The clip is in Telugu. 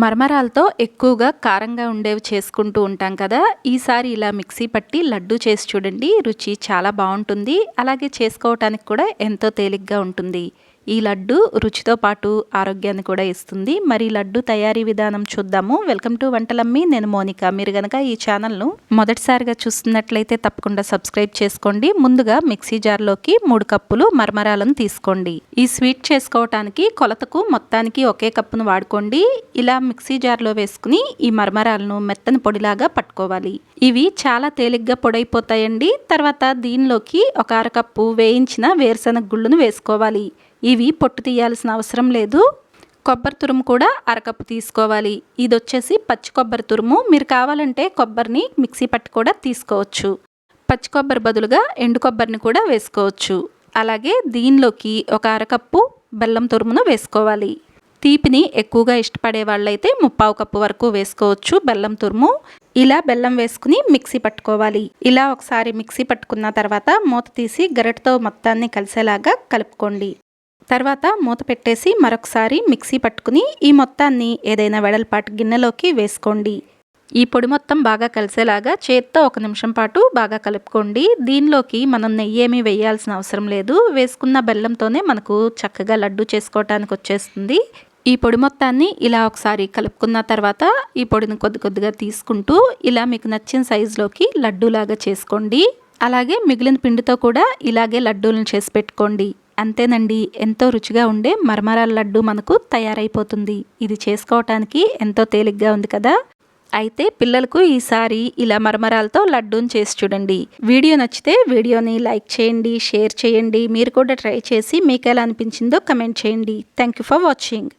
మరమరాలతో ఎక్కువగా కారంగా ఉండేవి చేసుకుంటూ ఉంటాం కదా. ఈసారి ఇలా మిక్సీ పట్టి లడ్డు చేసి చూడండి. రుచి చాలా బాగుంటుంది. అలాగే చేసుకోవటానికి కూడా ఎంతో తేలిగ్గా ఉంటుంది. ఈ లడ్డు రుచితో పాటు ఆరోగ్యాన్ని కూడా ఇస్తుంది. మరి లడ్డు తయారీ విధానం చూద్దాము. Welcome to Vantalammi. నేను మోనిక. మీరు గనక ఈ ఛానల్ను మొదటిసారిగా చూస్తున్నట్లయితే తప్పకుండా సబ్స్క్రైబ్ చేసుకోండి. ముందుగా మిక్సీ జార్లోకి 3 కప్పులు మరమరాలను తీసుకోండి. ఈ స్వీట్ చేసుకోవటానికి కొలతకు మొత్తానికి ఒకే కప్పును వాడుకోండి. ఇలా మిక్సీ జార్లో వేసుకుని ఈ మరమరాలను మెత్తని పొడిలాగా పట్టుకోవాలి. ఇవి చాలా తేలిగ్గా పొడైపోతాయండి. తర్వాత దీనిలోకి ఒక అరకప్పు వేయించిన వేరుశనగ గుళ్ళను వేసుకోవాలి. ఇవి పొట్టు తీయాల్సిన అవసరం లేదు. కొబ్బరి తురుము కూడా అరకప్పు తీసుకోవాలి. ఇది వచ్చేసి పచ్చి కొబ్బరి తురుము. మీరు కావాలంటే కొబ్బరిని మిక్సీ పట్టి కూడా తీసుకోవచ్చు. పచ్చి కొబ్బరి బదులుగా ఎండు కొబ్బరిని కూడా వేసుకోవచ్చు. అలాగే దీనిలోకి ఒక అరకప్పు బెల్లం తురుమును వేసుకోవాలి. తీపిని ఎక్కువగా ఇష్టపడే వాళ్ళైతే 3/4 కప్పు వరకు వేసుకోవచ్చు బెల్లం తురుము. ఇలా బెల్లం వేసుకుని మిక్సీ పట్టుకోవాలి. ఇలా ఒకసారి మిక్సీ పట్టుకున్న తర్వాత మూత తీసి గరిటెతో మొత్తాన్ని కలిసేలాగా కలుపుకోండి. తర్వాత మూత పెట్టేసి మరొకసారి మిక్సీ పట్టుకుని ఈ మొత్తాన్ని ఏదైనా వెడల్పాటి గిన్నెలోకి వేసుకోండి. ఈ పొడి మొత్తం బాగా కలిసేలాగా చేత్తో 1 నిమిషం పాటు బాగా కలుపుకోండి. దీనిలోకి మనం నెయ్యి ఏమీ వేయాల్సిన అవసరం లేదు. వేసుకున్న బెల్లంతోనే మనకు చక్కగా లడ్డు చేసుకోవటానికి వచ్చేస్తుంది. ఈ పొడి మొత్తాన్ని ఇలా ఒకసారి కలుపుకున్న తర్వాత ఈ పొడిని కొద్ది కొద్దిగా తీసుకుంటూ ఇలా మీకు నచ్చిన సైజులోకి లడ్డూలాగా చేసుకోండి. అలాగే మిగిలిన పిండితో కూడా ఇలాగే లడ్డూలను చేసి పెట్టుకోండి. అంతేనండి, ఎంతో రుచిగా ఉండే మరమరాల లడ్డు మనకు తయారైపోతుంది. ఇది చేసుకోవటానికి ఎంతో తేలిగ్గా ఉంది కదా. అయితే పిల్లలకు ఈసారి ఇలా మరమరాలతో లడ్డూని చేసి చూడండి. వీడియో నచ్చితే వీడియోని లైక్ చేయండి, షేర్ చేయండి. మీరు కూడా ట్రై చేసి మీకు ఎలా అనిపించిందో కమెంట్ చేయండి. Thank you for watching.